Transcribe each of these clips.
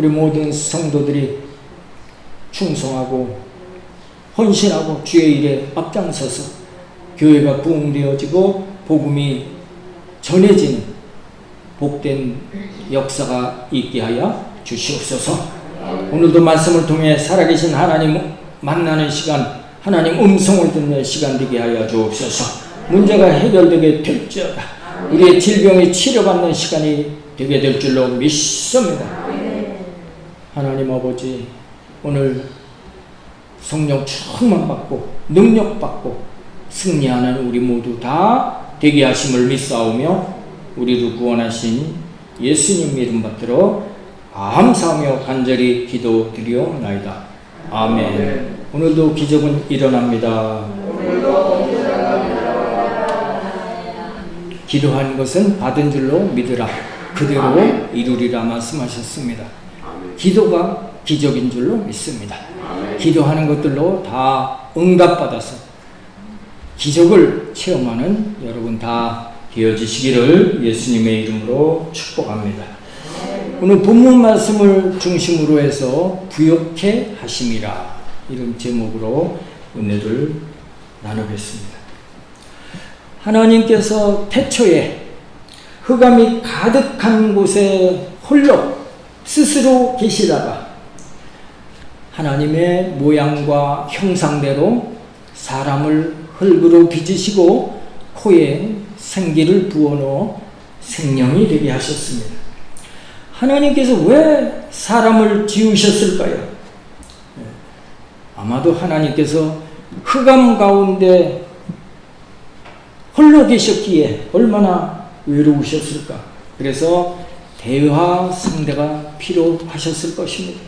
우리 모든 성도들이 충성하고 헌신하고 주의 일에 앞장서서 교회가 부흥되어지고 복음이 전해지는 복된 역사가 있게 하여 주시옵소서. 오늘도 말씀을 통해 살아계신 하나님 만나는 시간, 하나님 음성을 듣는 시간 되게 하여 주옵소서. 문제가 해결되게 될지어다. 우리의 질병이 치료받는 시간이 되게 될 줄로 믿습니다. 하나님 아버지, 오늘 성령 충만받고 능력받고 승리하는 우리 모두 다 되게 하심을 믿사오며 우리를 구원하신 예수님 이름 받들어 감사하며 간절히 기도드리옵나이다. 아멘. 오늘도 기적은 일어납니다. 기도한 것은 받은 줄로 믿으라. 그대로 이루리라 말씀하셨습니다. 기도가 기적인 줄로 믿습니다. 기도하는 것들로 다 응답받아서 기적을 체험하는 여러분 다 되어지시기를 예수님의 이름으로 축복합니다. 오늘 본문 말씀을 중심으로 해서 부욕해 하심이라, 이런 제목으로 은혜를 나누겠습니다. 하나님께서 태초에 흑암이 가득한 곳에 홀로 스스로 계시다가 하나님의 모양과 형상대로 사람을 흙으로 빚으시고 코에 생기를 부어넣어 생명이 되게 하셨습니다. 하나님께서 왜 사람을 지으셨을까요? 아마도 하나님께서 흑암 가운데 홀로 계셨기에 얼마나 외로우셨을까. 그래서 대화 상대가 필요하셨을 것입니다.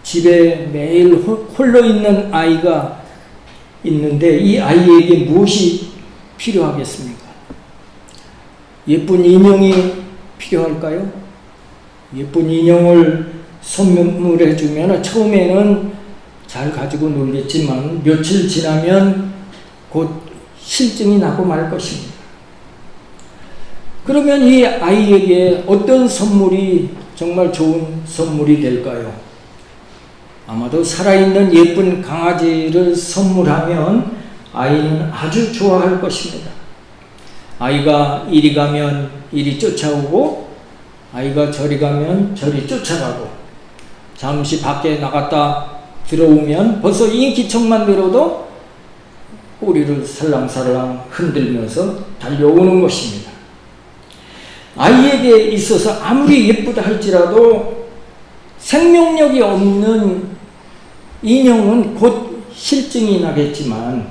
집에 매일 홀로 있는 아이가 있는데 이 아이에게 무엇이 필요하겠습니까? 예쁜 인형이 필요할까요? 예쁜 인형을 선물해 주면 처음에는 잘 가지고 놀겠지만 며칠 지나면 곧 실증이 나고 말 것입니다. 그러면 이 아이에게 어떤 선물이 정말 좋은 선물이 될까요? 아마도 살아있는 예쁜 강아지를 선물하면 아이는 아주 좋아할 것입니다. 아이가 이리 가면 이리 쫓아오고 아이가 저리 가면 저리 쫓아가고 잠시 밖에 나갔다 들어오면 벌써 인기척만 들어도 꼬리를 살랑살랑 흔들면서 달려오는 것입니다. 아이에게 있어서 아무리 예쁘다 할지라도 생명력이 없는 인형은 곧 실증이 나겠지만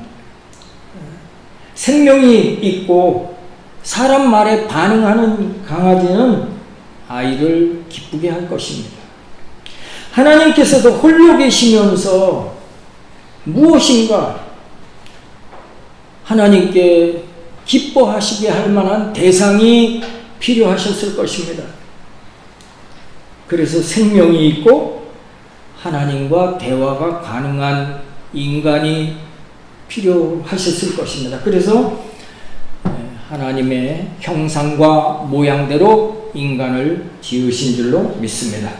생명이 있고 사람 말에 반응하는 강아지는 아이를 기쁘게 할 것입니다. 하나님께서도 홀로 계시면서 무엇인가 하나님께 기뻐하시게 할 만한 대상이 필요하셨을 것입니다. 그래서 생명이 있고 하나님과 대화가 가능한 인간이 필요하셨을 것입니다. 그래서 하나님의 형상과 모양대로 인간을 지으신 줄로 믿습니다.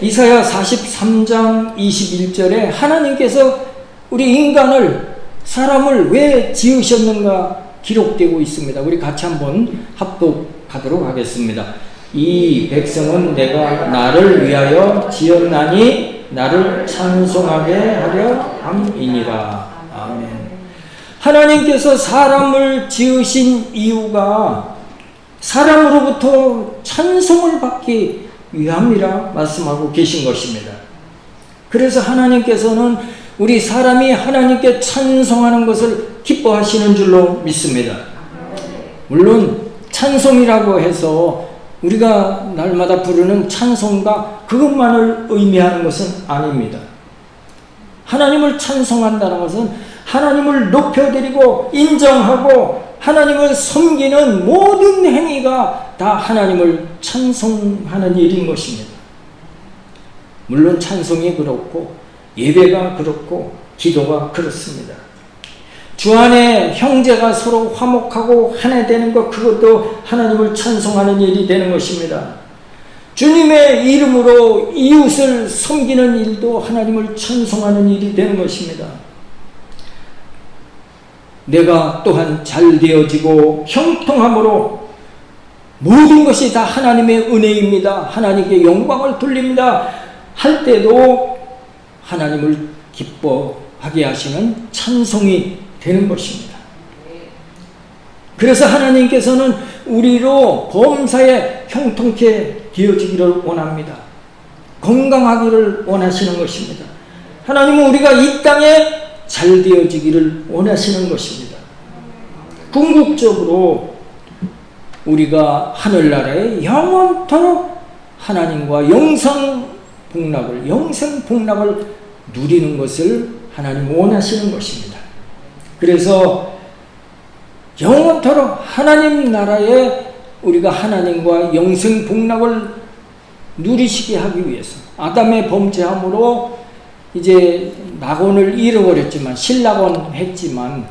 이사야 43장 21절에 하나님께서 우리 인간을, 사람을 왜 지으셨는가 기록되고 있습니다. 우리 같이 한번 합독하도록 하겠습니다. 이 백성은 내가 나를 위하여 지었나니 나를 찬송하게 하려 함이니라. 아멘. 하나님께서 사람을 지으신 이유가 사람으로부터 찬송을 받기 위함이라 말씀하고 계신 것입니다. 그래서 하나님께서는 우리 사람이 하나님께 찬송하는 것을 기뻐하시는 줄로 믿습니다. 물론 찬송이라고 해서 우리가 날마다 부르는 찬송가 그것만을 의미하는 것은 아닙니다. 하나님을 찬송한다는 것은 하나님을 높여드리고 인정하고 하나님을 섬기는 모든 행위가 다 하나님을 찬송하는 일인 것입니다. 물론 찬송이 그렇고 예배가 그렇고 기도가 그렇습니다. 주 안에 형제가 서로 화목하고 하나 되는 것, 그것도 하나님을 찬송하는 일이 되는 것입니다. 주님의 이름으로 이웃을 섬기는 일도 하나님을 찬송하는 일이 되는 것입니다. 내가 또한 잘 되어지고 형통함으로 모든 것이 다 하나님의 은혜입니다. 하나님께 영광을 돌립니다. 할 때도 하나님을 기뻐하게 하시는 찬송이 되는 것입니다. 그래서 하나님께서는 우리로 범사에 형통케 되어지기를 원합니다. 건강하기를 원하시는 것입니다. 하나님은 우리가 이 땅에 잘 되어지기를 원하시는 것입니다. 궁극적으로 우리가 하늘나라에 영원토록 하나님과 영생복락을 누리는 것을 하나님 원하시는 것입니다. 그래서 영원토록 하나님 나라에 우리가 하나님과 영생복락을 누리시게 하기 위해서 아담의 범죄함으로 이제 낙원을 잃어버렸지만 신락원 했지만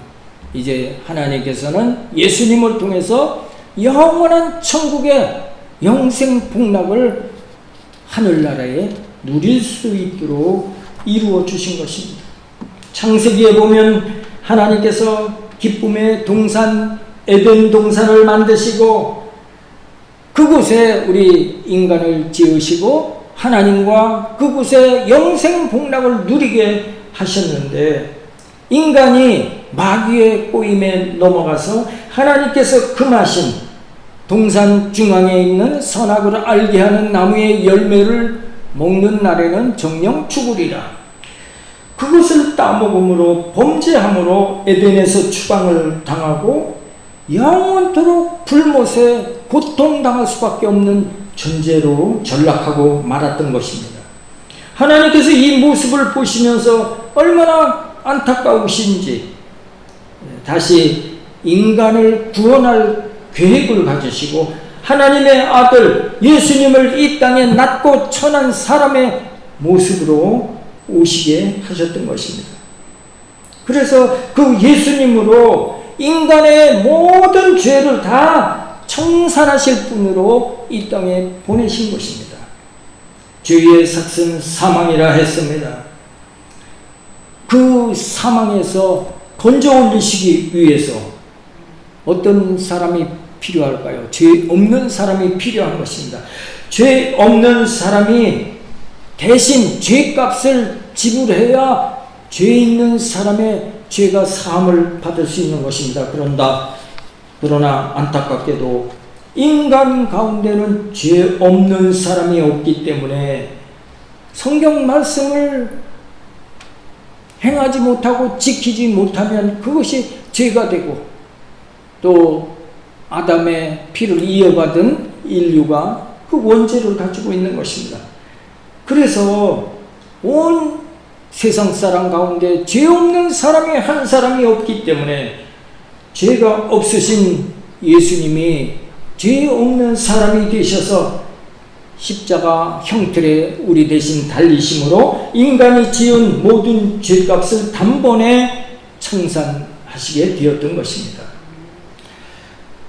이제 하나님께서는 예수님을 통해서 영원한 천국의 영생복락을 하늘나라에 누릴 수 있도록 이루어 주신 것입니다. 창세기에 보면 하나님께서 기쁨의 동산 에덴 동산을 만드시고 그곳에 우리 인간을 지으시고 하나님과 그곳에 영생복락을 누리게 하셨는데 인간이 마귀의 꼬임에 넘어가서 하나님께서 금하신 동산 중앙에 있는 선악을 알게 하는 나무의 열매를 먹는 날에는 정령 죽으리라. 그것을 따먹음으로 범죄함으로 에덴에서 추방을 당하고 영원토록 불못에 고통당할 수밖에 없는 존재로 전락하고 말았던 것입니다. 하나님께서 이 모습을 보시면서 얼마나 안타까우신지 다시 인간을 구원할 계획을 가지시고 하나님의 아들 예수님을 이 땅에 낮고 천한 사람의 모습으로 오시게 하셨던 것입니다. 그래서 그 예수님으로 인간의 모든 죄를 다 청산하실 분으로 이 땅에 보내신 것입니다. 죄의 삭은 사망이라 했습니다. 그 사망에서 건져 올리시기 위해서 어떤 사람이 필요할까요? 죄 없는 사람이 필요한 것입니다. 죄 없는 사람이 대신 죄값을 지불해야 죄 있는 사람의 죄가 사함을 받을 수 있는 것입니다. 그러나 안타깝게도 인간 가운데는 죄 없는 사람이 없기 때문에 성경 말씀을 행하지 못하고 지키지 못하면 그것이 죄가 되고 또 아담의 피를 이어받은 인류가 그 원죄를 가지고 있는 것입니다. 그래서 온 세상 사람 가운데 죄 없는 사람이 한 사람이 없기 때문에 죄가 없으신 예수님이 죄 없는 사람이 되셔서 십자가 형틀에 우리 대신 달리심으로 인간이 지은 모든 죄값을 단번에 청산하시게 되었던 것입니다.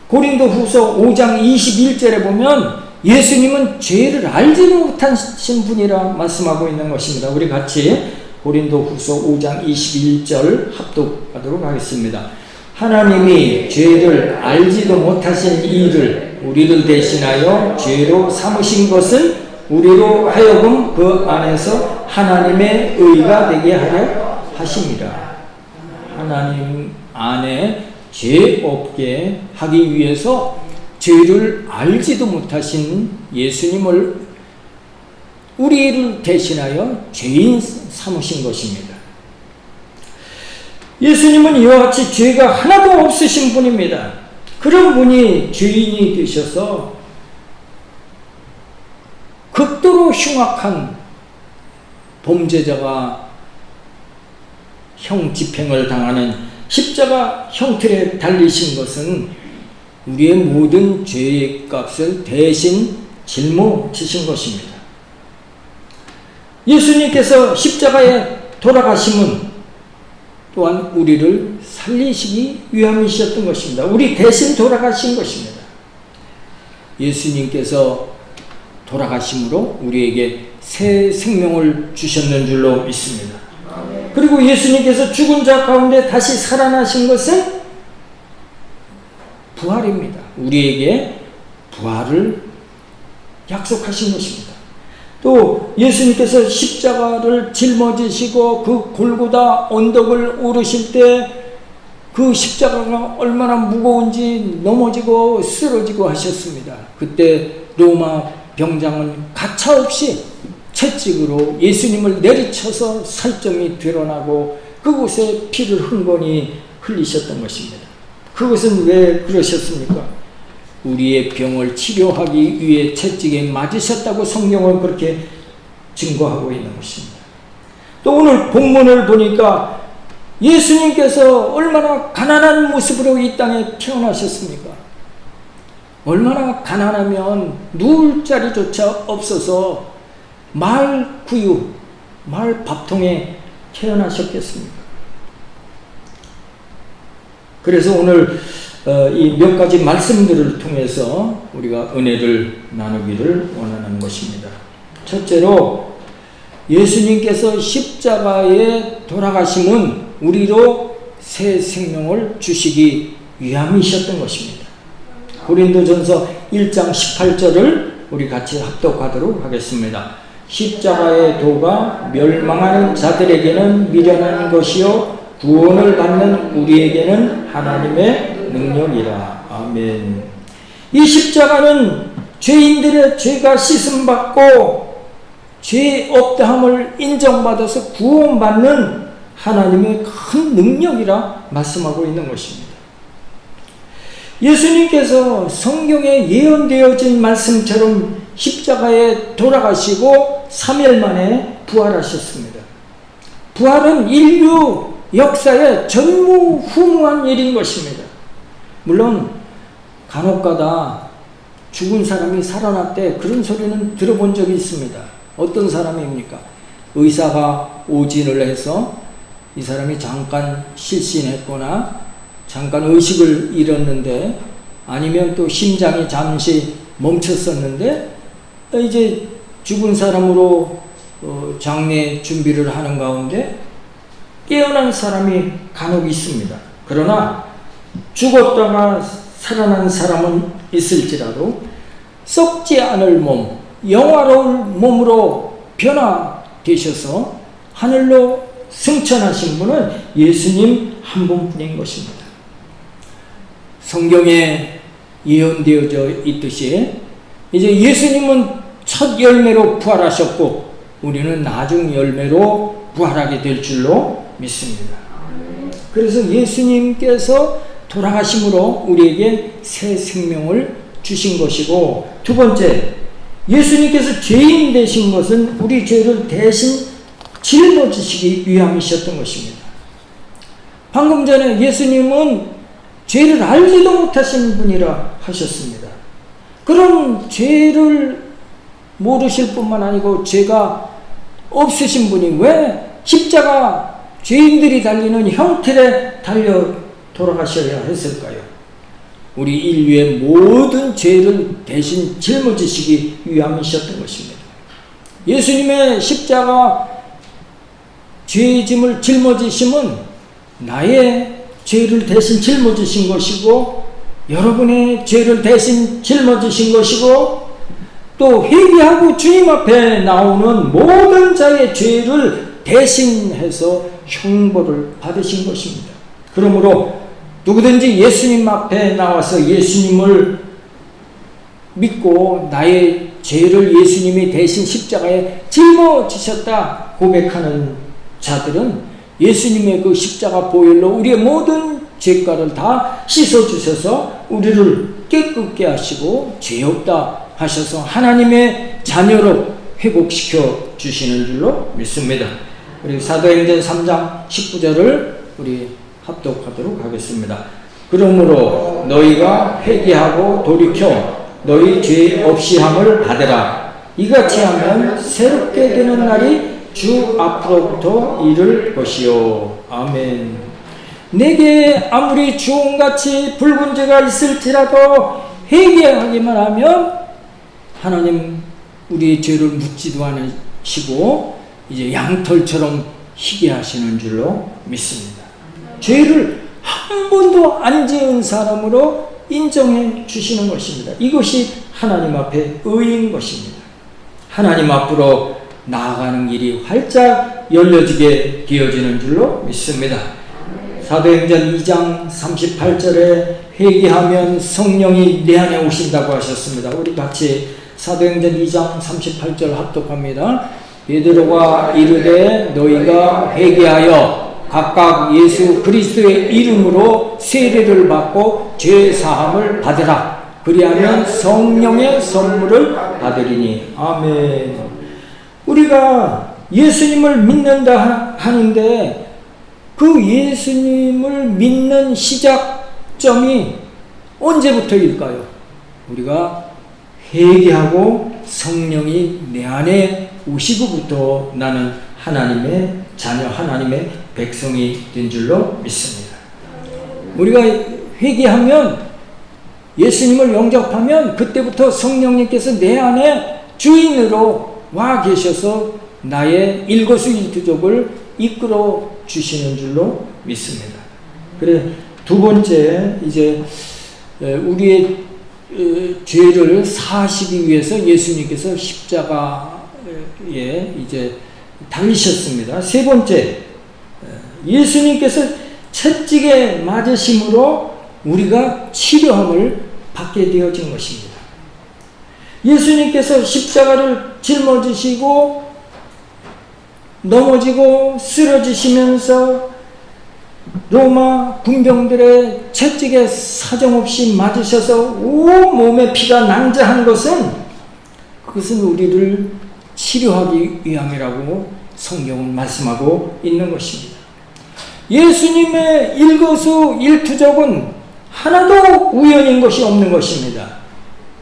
고린도후서 5장 21절에 보면 예수님은 죄를 알지도 못하신 분이라 말씀하고 있는 것입니다. 우리 같이 고린도후서 5장 21절 합독하도록 하겠습니다. 하나님이 죄를 알지도 못하신 이를 우리를 대신하여 죄로 삼으신 것은 우리로 하여금 그 안에서 하나님의 의가 되게 하려 하심이라. 하나님 안에 죄 없게 하기 위해서 죄를 알지도 못하신 예수님을 우리를 대신하여 죄인 삼으신 것입니다. 예수님은 이와 같이 죄가 하나도 없으신 분입니다. 그런 분이 죄인이 되셔서 극도로 흉악한 범죄자가 형 집행을 당하는 십자가 형틀에 달리신 것은 우리의 모든 죄의 값을 대신 짊어지신 것입니다. 예수님께서 십자가에 돌아가심은 또한 우리를 살리시기 위함이셨던 것입니다. 우리 대신 돌아가신 것입니다. 예수님께서 돌아가심으로 우리에게 새 생명을 주셨는 줄로 믿습니다. 그리고 예수님께서 죽은 자 가운데 다시 살아나신 것은 부활입니다. 우리에게 부활을 약속하신 것입니다. 또 예수님께서 십자가를 짊어지시고 그 골고다 언덕을 오르실 때 그 십자가가 얼마나 무거운지 넘어지고 쓰러지고 하셨습니다. 그때 로마 병장은 가차없이 채찍으로 예수님을 내리쳐서 살점이 드러나고 그곳에 피를 흥건히 흘리셨던 것입니다. 그것은 왜 그러셨습니까? 우리의 병을 치료하기 위해 채찍에 맞으셨다고 성경은 그렇게 증거하고 있는 것입니다. 또 오늘 본문을 보니까 예수님께서 얼마나 가난한 모습으로 이 땅에 태어나셨습니까? 얼마나 가난하면 누울 자리조차 없어서 마을 구유, 마을 밥통에 태어나셨겠습니까? 그래서 오늘 이 몇 가지 말씀들을 통해서 우리가 은혜를 나누기를 원하는 것입니다. 첫째로 예수님께서 십자가에 돌아가심은 우리로 새 생명을 주시기 위함이셨던 것입니다. 고린도전서 1장 18절을 우리 같이 합독하도록 하겠습니다. 십자가의 도가 멸망하는 자들에게는 미련한 것이요 구원을 받는 우리에게는 하나님의 능력이라. 아멘. 이 십자가는 죄인들의 죄가 씻음받고 죄 없다함을 인정받아서 구원받는 하나님의 큰 능력이라 말씀하고 있는 것입니다. 예수님께서 성경에 예언되어진 말씀처럼 십자가에 돌아가시고 3일 만에 부활하셨습니다. 부활은 인류 역사의 전무후무한 일인 것입니다. 물론 간혹가다 죽은 사람이 살아났대 그런 소리는 들어본 적이 있습니다. 어떤 사람입니까? 의사가 오진을 해서 이 사람이 잠깐 실신했거나 잠깐 의식을 잃었는데 아니면 또 심장이 잠시 멈췄었는데 이제 죽은 사람으로 장례 준비를 하는 가운데 깨어난 사람이 간혹 있습니다. 그러나 죽었다가 살아난 사람은 있을지라도 썩지 않을 몸, 영화로운 몸으로 변화되셔서 하늘로 승천하신 분은 예수님 한 분뿐인 것입니다. 성경에 예언되어져 있듯이 이제 예수님은 첫 열매로 부활하셨고 우리는 나중 열매로 부활하게 될 줄로 믿습니다. 그래서 예수님께서 돌아가심으로 우리에게 새 생명을 주신 것이고, 두 번째, 예수님께서 죄인 되신 것은 우리 죄를 대신 짊어지시기 위함이셨던 것입니다. 방금 전에 예수님은 죄를 알지도 못하신 분이라 하셨습니다. 그런 죄를 모르실 뿐만 아니고 죄가 없으신 분이 왜 십자가 죄인들이 달리는 형틀에 달려 돌아가셔야 했을까요? 우리 인류의 모든 죄를 대신 짊어지시기 위함이셨던 것입니다. 예수님의 십자가 죄의 짐을 짊어지심은 나의 죄를 대신 짊어지신 것이고 여러분의 죄를 대신 짊어지신 것이고 또 회개하고 주님 앞에 나오는 모든 자의 죄를 대신해서 형벌을 받으신 것입니다. 그러므로 누구든지 예수님 앞에 나와서 예수님을 믿고 나의 죄를 예수님이 대신 십자가에 짊어지셨다 고백하는 자들은 예수님의 그 십자가 보혈로 우리의 모든 죄가를 다 씻어주셔서 우리를 깨끗게 하시고 죄 없다 하셔서 하나님의 자녀로 회복시켜 주시는 줄로 믿습니다. 우리 사도행전 3장 19절을 우리 합독하도록 하겠습니다. 그러므로 너희가 회개하고 돌이켜 너희 죄 없이 함을 받으라. 이같이 하면 새롭게 되는 날이 주 앞으로부터 이를 것이요. 아멘. 내게 아무리 주홍같이 붉은 죄가 있을지라도 회개하기만 하면 하나님 우리의 죄를 묻지도 않으시고 이제 양털처럼 희게 하시는 줄로 믿습니다. 죄를 한 번도 안 지은 사람으로 인정해 주시는 것입니다. 이것이 하나님 앞에 의인 것입니다. 하나님 앞으로 나아가는 길이 활짝 열려지게 되어지는 줄로 믿습니다. 사도행전 2장 38절에 회개하면 성령이 내 안에 오신다고 하셨습니다. 우리 같이 사도행전 2장 38절 합독합니다. 베드로가 이르되 너희가 회개하여 각각 예수 그리스도의 이름으로 세례를 받고 죄 사함을 받으라. 그리하면 성령의 선물을 받으리니. 아멘. 우리가 예수님을 믿는다 하는데 그 예수님을 믿는 시작점이 언제부터일까요? 우리가 회개하고 성령이 내 안에 오시고부터 나는 하나님의 자녀, 하나님의 백성이 된 줄로 믿습니다. 우리가 회개하면, 예수님을 영접하면 그때부터 성령님께서 내 안에 주인으로 와 계셔서 나의 일거수일투족을 이끌어 주시는 줄로 믿습니다. 그래, 두 번째, 이제 우리의 죄를 사하시기 위해서 예수님께서 십자가에 이제 달리셨습니다. 세 번째, 예수님께서 채찍에 맞으심으로 우리가 치료함을 받게 되어진 것입니다. 예수님께서 십자가를 짊어지시고 넘어지고 쓰러지시면서 로마 군병들의 채찍에 사정없이 맞으셔서 온 몸에 피가 낭자한 것은, 그것은 우리를 치료하기 위함이라고 성경은 말씀하고 있는 것입니다. 예수님의 일거수일투족은 하나도 우연인 것이 없는 것입니다.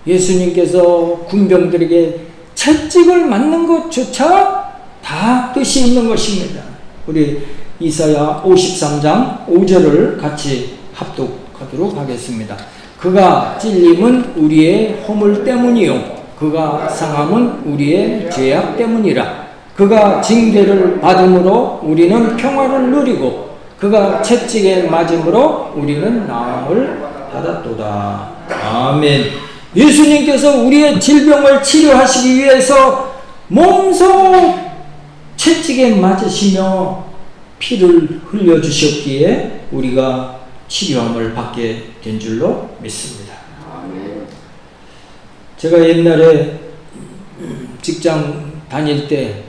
예수님께서 군병들에게 채찍을 맞는 것조차 다 뜻이 있는 것입니다. 우리 이사야 53장 5절을 같이 합독하도록 하겠습니다. 그가 찔림은 우리의 허물 때문이요 그가 상함은 우리의 죄악 때문이라. 그가 징계를 받음으로 우리는 평화를 누리고 그가 채찍에 맞음으로 우리는 나음을 받았도다. 아멘. 예수님께서 우리의 질병을 치료하시기 위해서 몸소 채찍에 맞으시며 피를 흘려주셨기에 우리가 치료함을 받게 된 줄로 믿습니다. 제가 옛날에 직장 다닐 때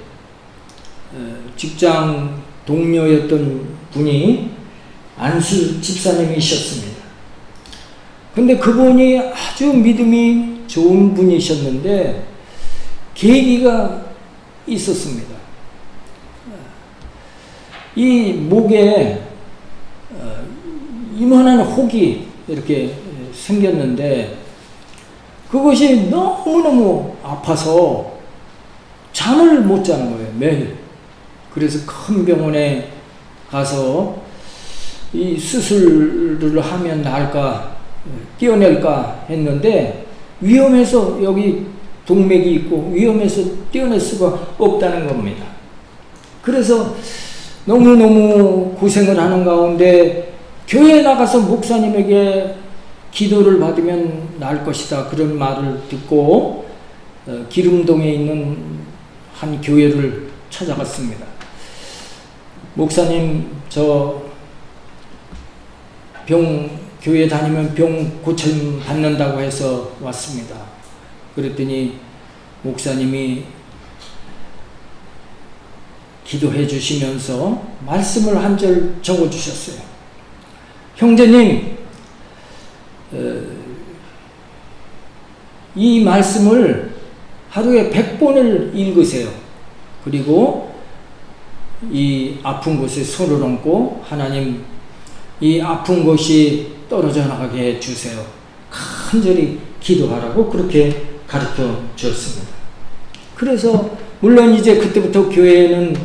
직장 동료였던 분이 안수 집사님이셨습니다. 근데 그분이 아주 믿음이 좋은 분이셨는데 계기가 있었습니다. 이 목에 이만한 혹이 이렇게 생겼는데 그것이 너무너무 아파서 잠을 못 자는 거예요, 매일. 그래서 큰 병원에 가서 이 수술을 하면 나을까, 떼어낼까 했는데 위험해서, 여기 동맥이 있고 위험해서 떼어낼 수가 없다는 겁니다. 그래서 너무너무 고생을 하는 가운데 교회에 나가서 목사님에게 기도를 받으면 나을 것이다, 그런 말을 듣고 기름동에 있는 한 교회를 찾아갔습니다. 목사님, 저 교회 다니면 병 고침 받는다고 해서 왔습니다. 그랬더니 목사님이 기도해 주시면서 말씀을 한 절 적어 주셨어요. 형제님, 이 말씀을 하루에 100번을 읽으세요. 그리고 이 아픈 곳에 손을 얹고 하나님, 이 아픈 것이 떨어져 나가게 해 주세요. 간절히 기도하라고 그렇게 가르쳐 주었습니다. 그래서 물론 이제 그때부터 교회에는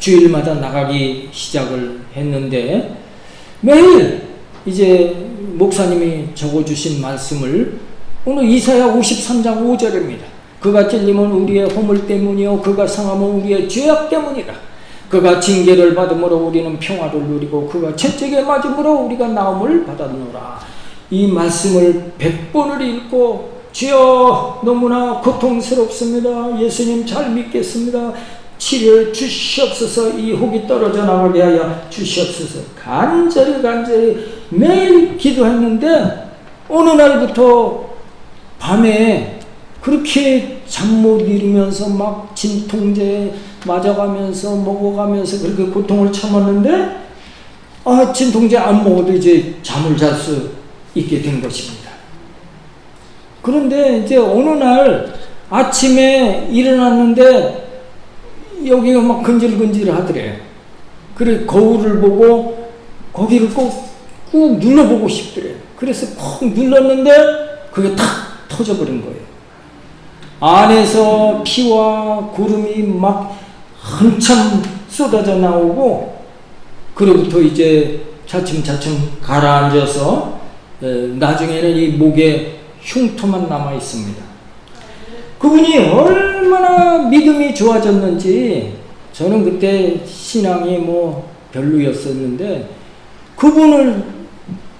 주일마다 나가기 시작을 했는데 매일 이제 목사님이 적어주신 말씀을, 오늘 이사야 53장 5절입니다. 그가 찔림은 우리의 허물 때문이요 그가 상함은 우리의 죄악 때문이라. 그가 징계를 받음으로 우리는 평화를 누리고 그가 채찍에 맞음으로 우리가 나음을 받았노라. 이 말씀을 100번을 읽고 주여 너무나 고통스럽습니다. 예수님 잘 믿겠습니다. 치료해 주시옵소서. 이 혹이 떨어져 나가게 하여 주시옵소서. 간절히 매일 기도했는데 어느 날부터 밤에 그렇게 잠 못 이루면서 막 진통제 맞아가면서 먹어가면서 그렇게 고통을 참았는데 진통제 안 먹어도 이제 잠을 잘 수 있게 된 것입니다. 그런데 이제 어느 날 아침에 일어났는데 여기가 막 근질근질 하더래. 그래 거울을 보고 거기를 꼭 눌러보고 싶더래. 그래서 콕 눌렀는데 그게 탁 터져버린 거예요. 안에서 피와 구름이 막 한참 쏟아져 나오고 그로부터 이제 차츰차츰 가라앉아서 나중에는 이 목에 흉터만 남아 있습니다. 그분이 얼마나 믿음이 좋아졌는지 저는 그때 신앙이 뭐 별로였었는데 그분을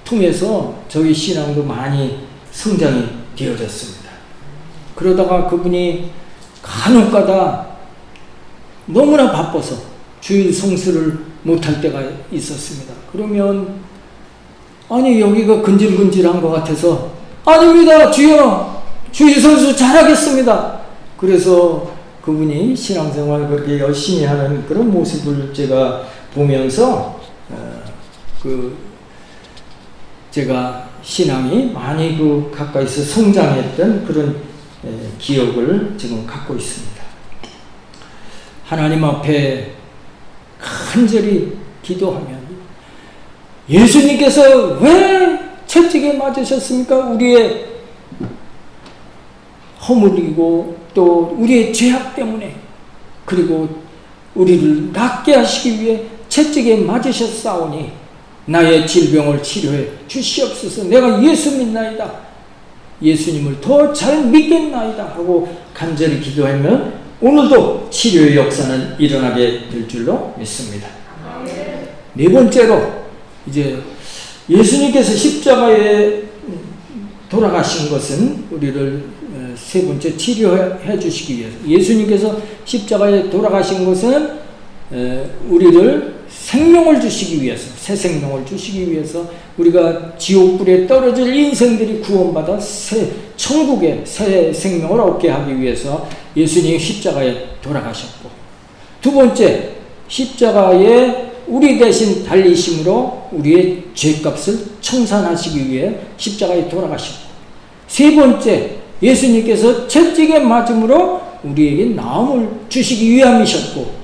통해서 저희 신앙도 많이 성장이 되어졌습니다. 그러다가 그분이 간혹가다 너무나 바빠서 주일 성수를 못할 때가 있었습니다. 그러면 여기가 근질근질한 것 같아서 아닙니다 주여 주일 성수 잘하겠습니다. 그래서 그분이 신앙생활 그렇게 열심히 하는 그런 모습을 제가 보면서 제가 신앙이 많이 가까이서 성장했던 그런 기억을 지금 갖고 있습니다. 하나님 앞에 간절히 기도하면 예수님께서 왜 채찍에 맞으셨습니까? 우리의 허물이고 또 우리의 죄악 때문에 그리고 우리를 낫게 하시기 위해 채찍에 맞으셨사오니 나의 질병을 치료해 주시옵소서. 내가 예수 믿나이다. 예수님을 더 잘 믿겠나이다 하고 간절히 기도하면 오늘도 치료의 역사는 일어나게 될 줄로 믿습니다. 네 번째로 이제 예수님께서 십자가에 돌아가신 것은 우리를 세 번째 치료해 주시기 위해서 예수님께서 십자가에 돌아가신 것은 우리를 생명을 주시기 위해서 새 생명을 주시기 위해서 우리가 지옥불에 떨어질 인생들이 구원받아 천국의 새 생명을 얻게 하기 위해서 예수님이 십자가에 돌아가셨고 두 번째 십자가에 우리 대신 달리심으로 우리의 죄값을 청산하시기 위해 십자가에 돌아가셨고 세 번째 예수님께서 채찍에 맞음으로 우리에게 나음을 주시기 위함이셨고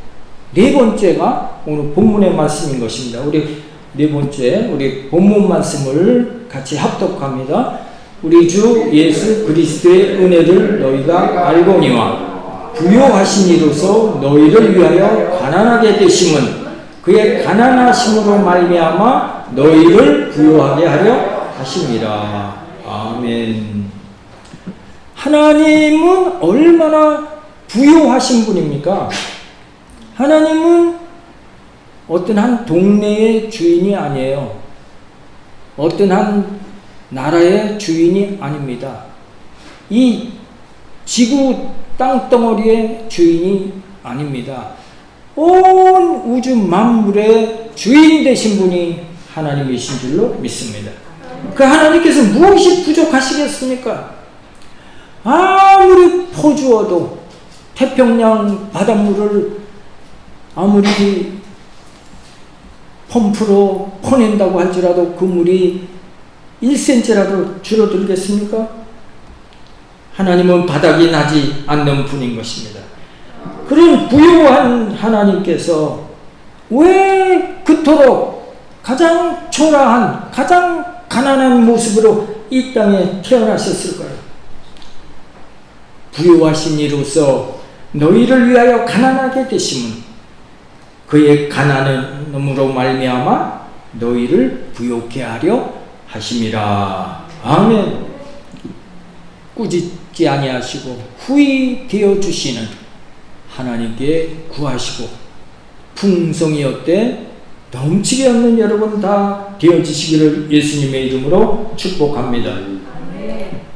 네 번째가 오늘 본문의 말씀인 것입니다. 우리 네 번째 우리 본문 말씀을 같이 합독합니다. 우리 주 예수 그리스도의 은혜를 너희가 알거니와 부요하신 이로서 너희를 위하여 가난하게 되심은 그의 가난하심으로 말미암아 너희를 부요하게 하려 하심이라. 아멘. 하나님은 얼마나 부요하신 분입니까? 하나님은 어떤 한 동네의 주인이 아니에요. 어떤 한 나라의 주인이 아닙니다. 이 지구 땅덩어리의 주인이 아닙니다. 온 우주 만물의 주인 되신 분이 하나님이신 줄로 믿습니다. 그 하나님께서 무엇이 부족하시겠습니까? 아무리 퍼주어도 태평양 바닷물을 아무리 펌프로 퍼낸다고 할지라도 그 물이 1cm라도 줄어들겠습니까? 하나님은 바닥이 나지 않는 분인 것입니다. 그런 부유한 하나님께서 왜 그토록 가장 초라한 가장 가난한 모습으로 이 땅에 태어나셨을까요? 부유하신 이로서 너희를 위하여 가난하게 되심은 그의 가난함으로 말미암아 너희를 부요케 하려 하심이라. 아멘. 꾸짖지 잊지 아니하시고 후히 되어 주시는 하나님께 구하시고 풍성이 어때? 넘치게 없는 여러분 다 되어지시기를 예수님의 이름으로 축복합니다.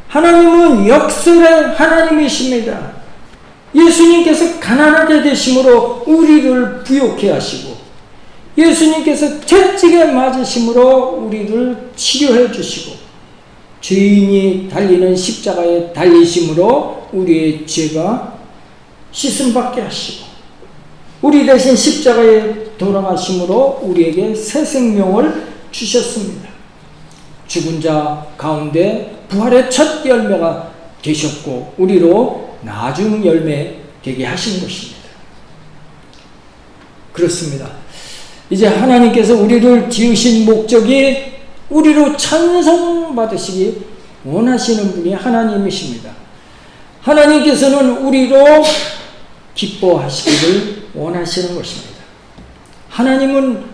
하나님은 역설의 하나님이십니다. 예수님께서 가난하게 되심으로 우리를 부욕해 하시고 예수님께서 채찍에 맞으심으로 우리를 치료해 주시고 죄인이 달리는 십자가에 달리심으로 우리의 죄가 씻음받게 하시고 우리 대신 십자가에 돌아가심으로 우리에게 새 생명을 주셨습니다. 죽은 자 가운데 부활의 첫 열매가 되셨고 우리로 나중 열매 되게 하신 것입니다. 그렇습니다. 이제 하나님께서 우리를 지으신 목적이 우리로 찬송받으시기 원하시는 분이 하나님이십니다. 하나님께서는 우리로 기뻐하시기를 원하시는 것입니다. 하나님은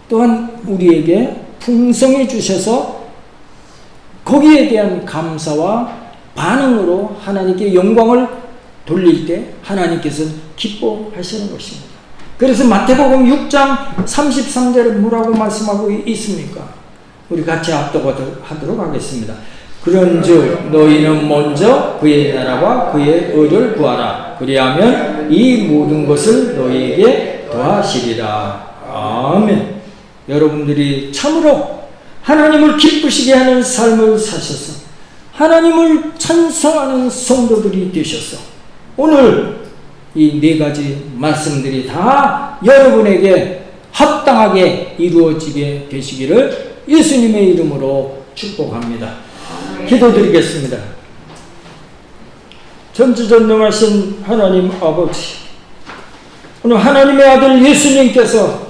또한 우리에게 풍성히 주셔서 거기에 대한 감사와 반응으로 하나님께 영광을 돌릴 때 하나님께서 기뻐하시는 것입니다. 그래서 마태복음 6장 33절에 뭐라고 말씀하고 있습니까? 우리 같이 합독하도록 하겠습니다. 그런즉 너희는 먼저 그의 나라와 그의 의를 구하라. 그리하면 이 모든 것을 너희에게 더하시리라. 아멘. 여러분들이 참으로 하나님을 기쁘시게 하는 삶을 사셔서 하나님을 찬송하는 성도들이 되셔서 오늘 이 네 가지 말씀들이 다 여러분에게 합당하게 이루어지게 되시기를 예수님의 이름으로 축복합니다. 기도드리겠습니다. 전지전능하신 하나님 아버지, 오늘 하나님의 아들 예수님께서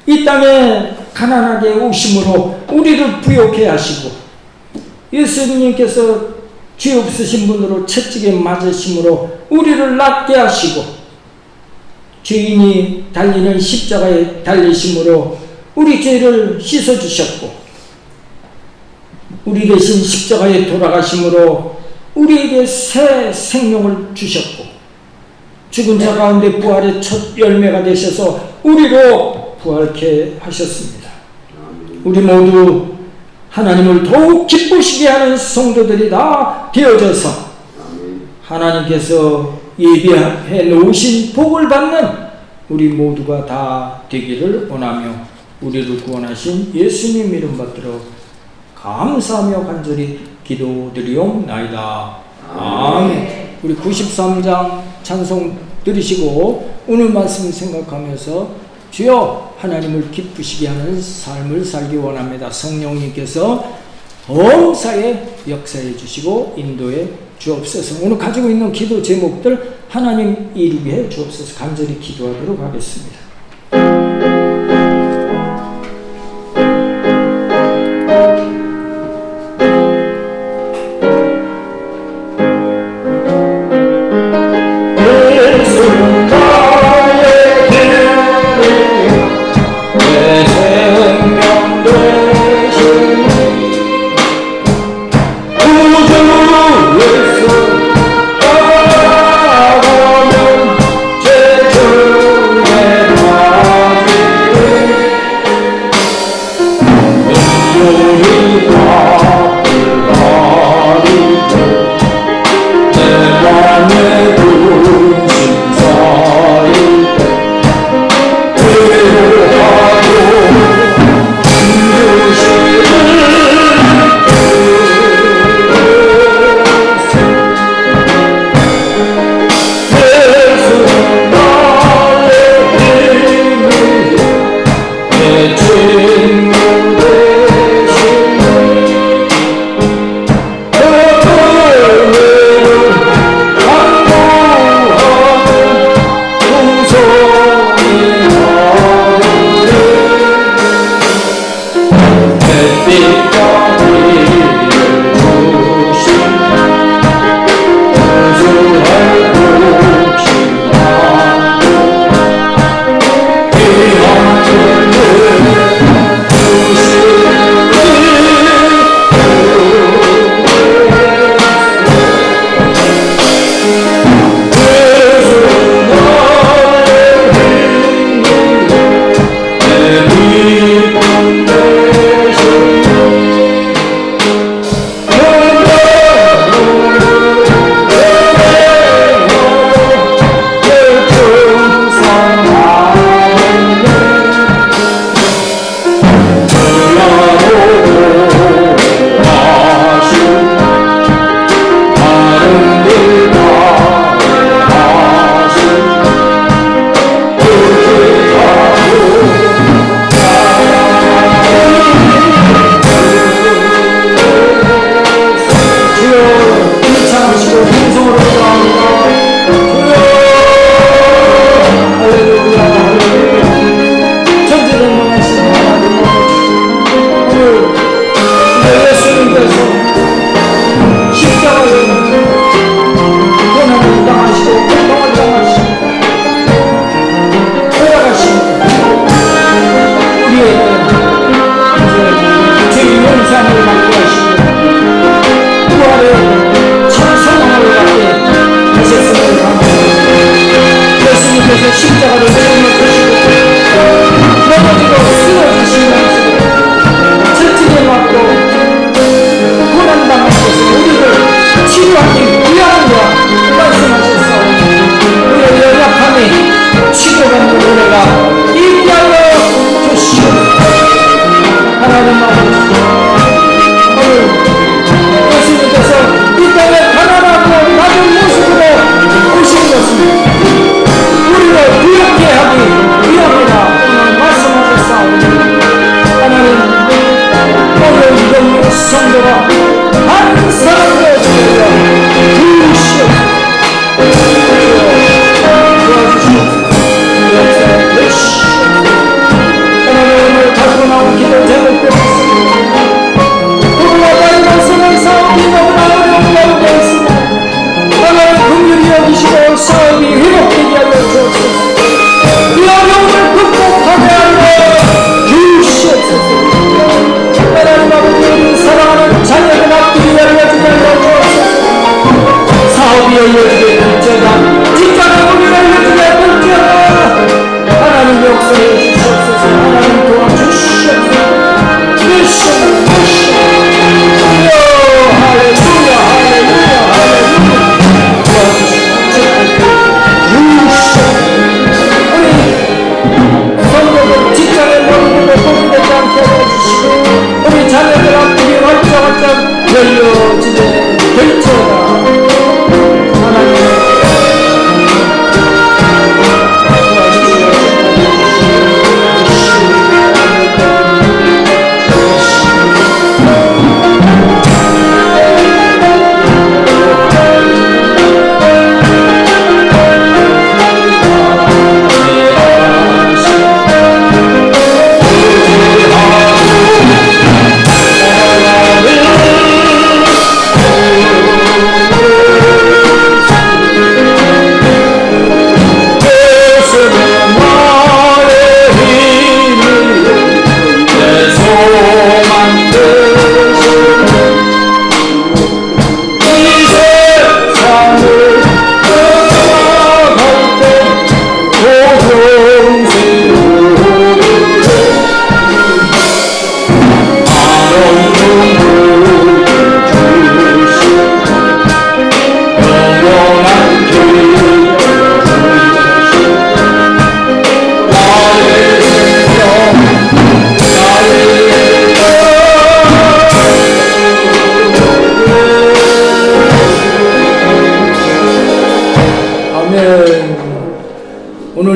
이 땅에 가난하게 오심으로 우리를 부욕해 하시고 예수님께서 죄 없으신 분으로 채찍에 맞으심으로 우리를 낫게 하시고 죄인이 달리는 십자가에 달리심으로 우리 죄를 씻어주셨고 우리 대신 십자가에 돌아가심으로 우리에게 새 생명을 주셨고 죽은 자 가운데 부활의 첫 열매가 되셔서 우리로 부활케 하셨습니다. 우리 모두 하나님을 더욱 기쁘시게 하는 성도들이 다 되어져서 하나님께서 예비해 놓으신 복을 받는 우리 모두가 다 되기를 원하며 우리를 구원하신 예수님 이름 받들어 감사하며 간절히 기도드리옵나이다. 아멘. 우리 93장 찬송 들으시고 오늘 말씀 생각하면서 주여 하나님을 기쁘시게 하는 삶을 살기 원합니다. 성령님께서 범사에 역사해 주시고 인도해 주옵소서. 오늘 가지고 있는 기도 제목들 하나님 이루게 해 주옵소서. 간절히 기도하도록 하겠습니다.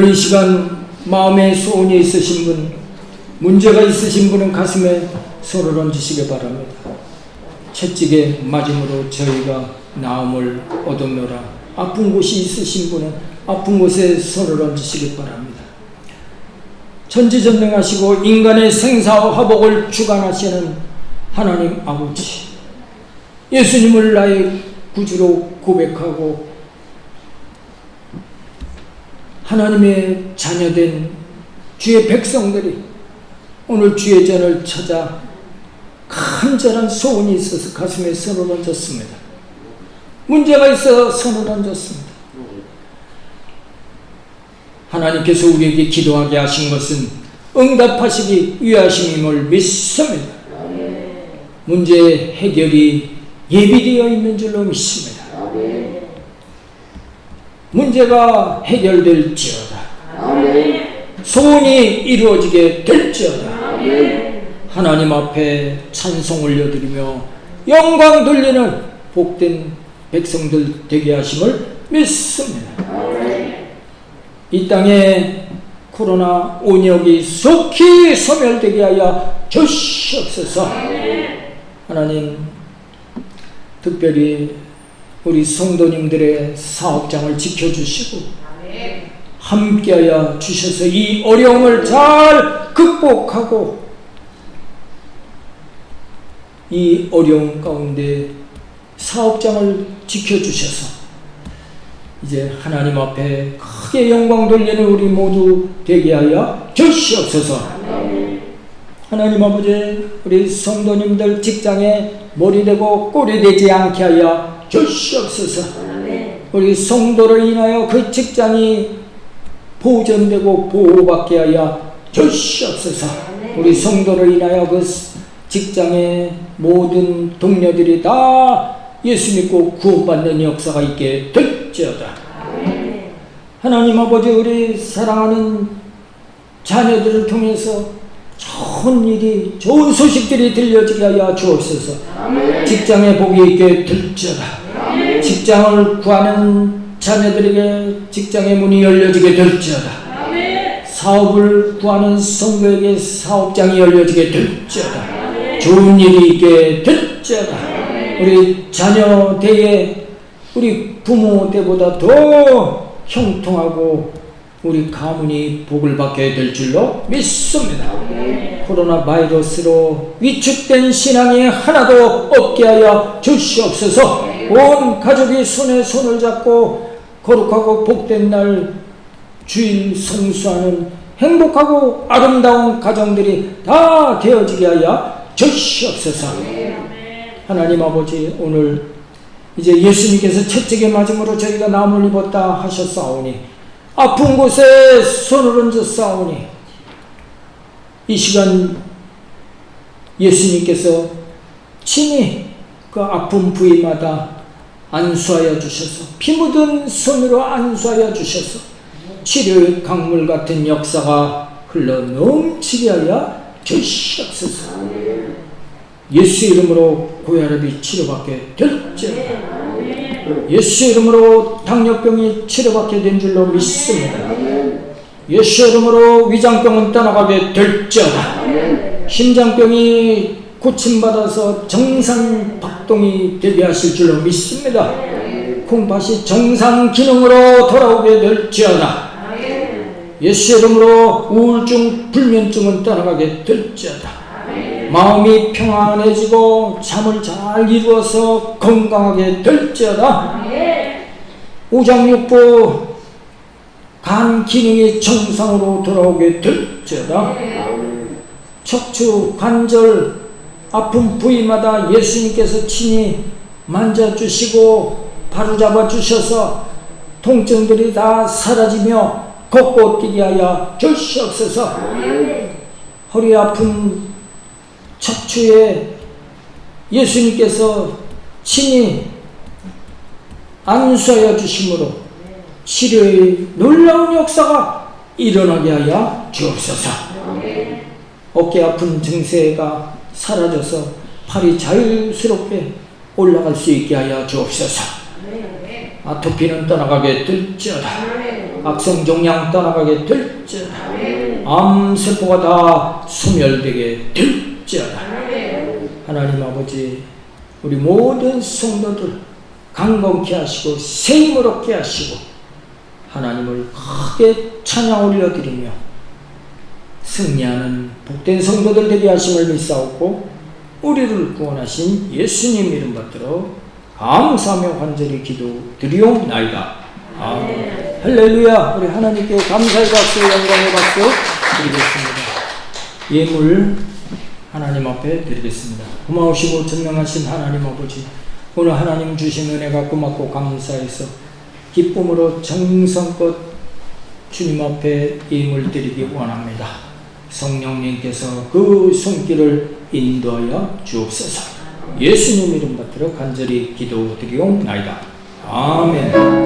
오늘 이 시간 마음에 소원이 있으신 분, 문제가 있으신 분은 가슴에 손을 얹으시기 바랍니다. 채찍에 맞음으로 저희가 나음을 얻었노라. 아픈 곳이 있으신 분은 아픈 곳에 손을 얹으시기 바랍니다. 천지전능하시고 인간의 생사와 화복을 주관하시는 하나님 아버지, 예수님을 나의 구주로 고백하고 하나님의 자녀된 주의 백성들이 오늘 주의 전을 찾아 간절한 소원이 있어서 가슴에 손을 얹었습니다. 문제가 있어 손을 얹었습니다. 하나님께서 우리에게 기도하게 하신 것은 응답하시기 위하심임을 믿습니다. 문제 해결이 예비되어 있는 줄로 믿습니다. 문제가 해결될지어다. 소원이 이루어지게 될지어다. 하나님 앞에 찬송 올려드리며 영광 돌리는 복된 백성들 되게 하심을 믿습니다. 이 땅에 코로나 온역이 속히 소멸되게 하여 주시옵소서. 하나님, 특별히 우리 성도님들의 사업장을 지켜주시고 함께하여 주셔서 이 어려움을 잘 극복하고 이 어려움 가운데 사업장을 지켜주셔서 이제 하나님 앞에 크게 영광 돌리는 우리 모두 되게 하여 주시옵소서. 하나님 아버지, 우리 성도님들 직장에 머리 대고 꼬리 대지 않게 하여 주시옵소서. 우리 성도로 인하여 그 직장이 보존되고 보호받게 하여 주시옵소서. 우리 성도로 인하여 그 직장의 모든 동료들이 다 예수 믿고 구원받는 역사가 있게 될지어다. 하나님 아버지, 우리 사랑하는 자녀들을 통해서 좋은 일이, 좋은 소식들이 들려지게 하여 주옵소서. 직장에 복이 있게 될지어다. 직장을 구하는 자녀들에게 직장의 문이 열려지게 될지어다. 사업을 구하는 성도에게 사업장이 열려지게 될지어다. 좋은 일이 있게 될지어다. 우리 자녀 대에 우리 부모 때보다 더 형통하고 우리 가문이 복을 받게 될 줄로 믿습니다. 코로나 바이러스로 위축된 신앙이 하나도 없게 하여 주시옵소서. 온 가족이 손에 손을 잡고 거룩하고 복된 날 주일 성수하는 행복하고 아름다운 가정들이 다 되어지게 하여 주시옵소서. 하나님 아버지, 오늘 이제 예수님께서 채찍에 맞음으로 저희가 나음을 입었다 하셨사오니 아픈 곳에 손을 얹었사오니 이 시간 예수님께서 친히 그 아픈 부위마다 안수하여 주셔서 피 묻은 손으로 안수하여 주셔서 치료의 강물 같은 역사가 흘러 넘치게 하여 주시옵소서. 예수 이름으로 고혈압이 치료받게 될지어다. 예수 이름으로 당뇨병이 치료받게 된 줄로 믿습니다. 예수 이름으로 위장병은 떠나가게 될지어다. 심장병이 고침받아서 정상 박동이 되게 하실 줄로 믿습니다. 콩팥이 정상 기능으로 돌아오게 될지어다. 예수 이름으로 우울증, 불면증은 떠나가게 될지어다. 마음이 평안해지고 잠을 잘 이루어서 건강하게 될지어다. 오장육부 간 기능이 정상으로 돌아오게 될지어다. 척추, 관절 아픈 부위마다 예수님께서 친히 만져주시고 바로잡아 주셔서 통증들이 다 사라지며 걷고 뛰게 하여 주시옵소서. 허리 아픈 척추에 예수님께서 친히 안수하여 주심으로 치료의 놀라운 역사가 일어나게 하여 주옵소서. 어깨 아픈 증세가 사라져서 팔이 자유스럽게 올라갈 수 있게 하여 주옵소서. 아토피는 떠나가게 될지어다. 악성 종양 떠나가게 될지어다. 암세포가 다 소멸되게 될지어다. 하나님 아버지, 우리 모든 성도들 강건케 하시고 새 힘을 얻게 하시고 하나님을 크게 찬양 올려드리며 승리하는 복된 성도들 되게 하심을 믿사옵고 우리를 구원하신 예수님 이름 받들어 감사하며 간절히 기도드리옵나이다. 아멘. 할렐루야. 우리 하나님께 감사의 박수, 영광의 박수 드리겠습니다. 예물 하나님 앞에 드리겠습니다. 고마우시고 전능하신 하나님 아버지, 오늘 하나님 주신 은혜가 고맙고 감사해서 기쁨으로 정성껏 주님 앞에 예물 드리기 원합니다. 성령님께서 그 손길을 인도하여 주옵소서. 예수님 이름 받들어 간절히 기도드리옵나이다. 아멘.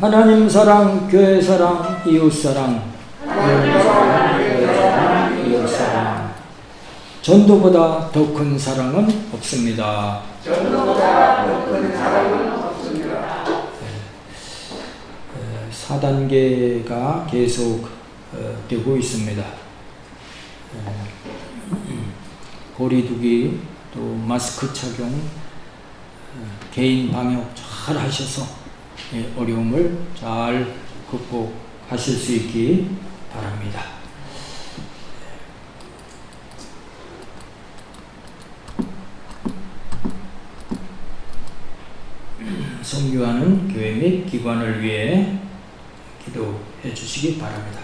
하나님 사랑, 교회 사랑, 이웃 사랑, 이웃 사랑. 전도보다 더 큰 사랑은 없습니다. 전도보다 더 큰 사랑은 없습니다. 4단계가 계속 되고 있습니다. 거리두기, 또 마스크 착용, 개인 방역 잘 하셔서 어려움을 잘 극복하실 수 있기 바랍니다. 선교하는 교회 및 기관을 위해 기도해 주시기 바랍니다.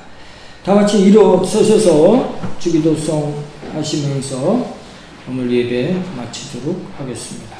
다 같이 일어서셔서 주기도송 하시면서 오늘 예배 마치도록 하겠습니다.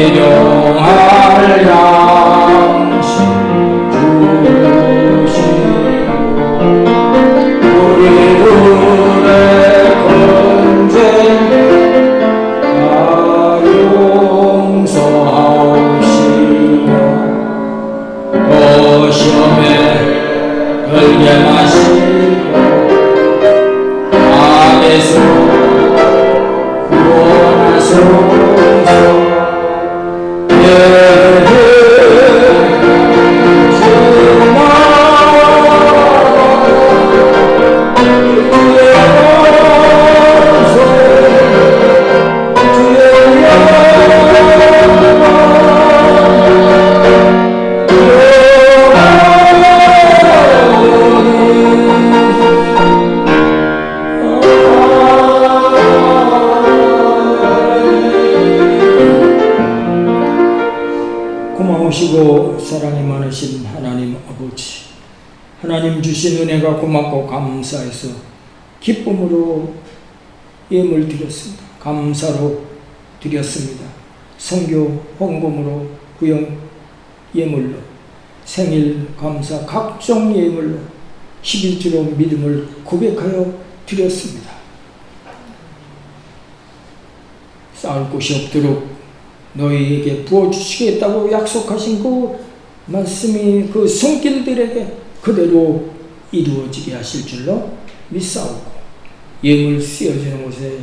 일용할 양식 주시고 우리 눈에 건진 주신 은혜가 고맙고 감사해서 기쁨으로 예물 드렸습니다. 감사로 드렸습니다. 선교 헌금으로 구역 예물로 생일 감사 각종 예물로 11주로 믿음을 고백하여 드렸습니다. 쌓을 곳이 없도록 너희에게 부어주시겠다고 약속하신 그 말씀이 그 손길들에게 그대로 이루어지게 하실 줄로 믿사오고 예물 쓰여지는 곳에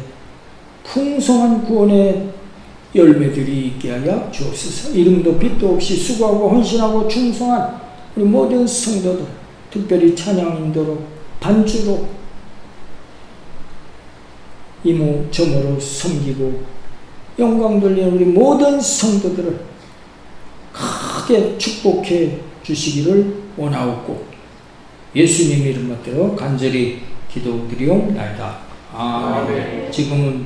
풍성한 구원의 열매들이 있게 하여 주옵소서. 이름도 빛도 없이 수고하고 헌신하고 충성한 우리 모든 성도들, 특별히 찬양 인도로 반주로 이모저모로 섬기고 영광 돌리는 우리 모든 성도들을 크게 축복해 주시기를 원하옵고 예수님 이름 받들어 간절히 기도드리옵나이다. 아멘. 지금은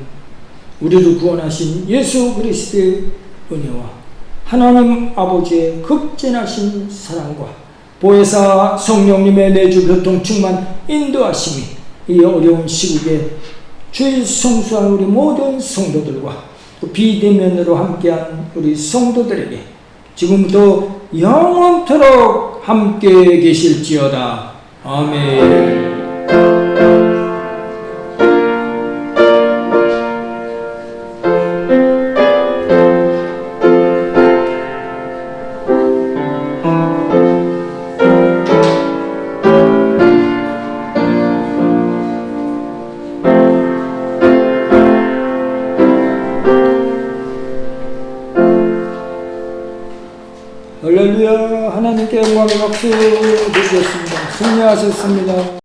우리를 구원하신 예수 그리스도의 은혜와 하나님 아버지의 극진하신 사랑과 보혜사 성령님의 내주 교통 충만 인도하심이 이 어려운 시국에 주의 성수한 우리 모든 성도들과 또 비대면으로 함께한 우리 성도들에게 지금부터 영원토록 함께 계실지어다. 아멘. 할렐루야. 하나님께 영광의 박수 드리겠습니다. 승리하셨습니다.